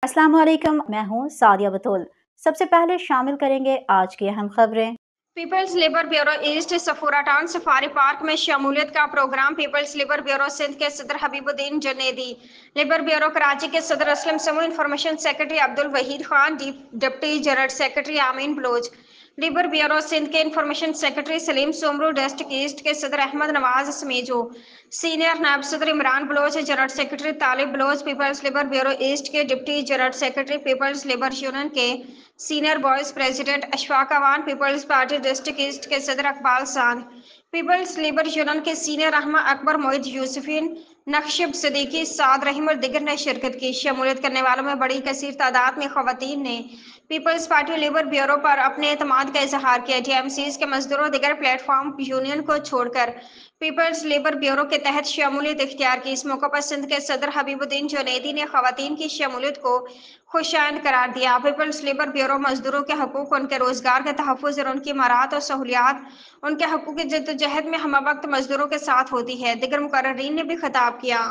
अस्सलाम वालेकुम, मैं हूँ सादिया बतूल। सबसे पहले शामिल करेंगे आज की अहम खबरें। People's labour bureau east Safura town safari park में शमूलियत का program. People's labour bureau Sindh के सदर हबीबुद्दीन जुनैदी, लेबर ब्यूरो कराची के सदर Aslam Samoo, information secretary Abdul Waheed Khan, deputy general secretary Amin Baloch, labour bureau Sindh के information secretary Saleem Soomro, district east के सदर अहमद नवाज समीजो, सीनियर नायब सदर Imran Baloch, general secretary Talib Baloch, people's labour bureau east के deputy general secretary, people's labour union के senior vice president Ashfaq Awan, people's party district east के सदर अकबाल सांद, पीपल्स लेबर यूनियन के सीनियर रहमा अकबर, मोहित यूसुफीन, नक्शिब सिद्दीकी, साद रहीम और दिगर ने शिरकत की। शमूलियत करने वालों में बड़ी कसीर तादाद में खवातीन ने पीपल्स पार्टी लेबर ब्यूरो पर अपने एतमाद का इजहार किया। टीएमसीज के मजदूरों दिगर प्लेटफॉर्म यूनियन को छोड़कर पीपल्स लेबर ब्यूरो के तहत शमूलियत इख्तियार की। इस मौके पर सिंध के सदर हबीबुद्दीन जुनैदी ने खवातीन की शमूलियत को खुशाइंद करार दिया। पीपल्स लेबर ब्यूरो मजदूरों के हकूक, उनके रोजगार के तहफ़्फ़ुज़ और उनकी मराहत और सहूलियात, उनके हकूक की जद्दोजहद में हम वक्त मजदूरों के साथ होती है। दिगर मुकर्ररीन ने भी खिताब किया।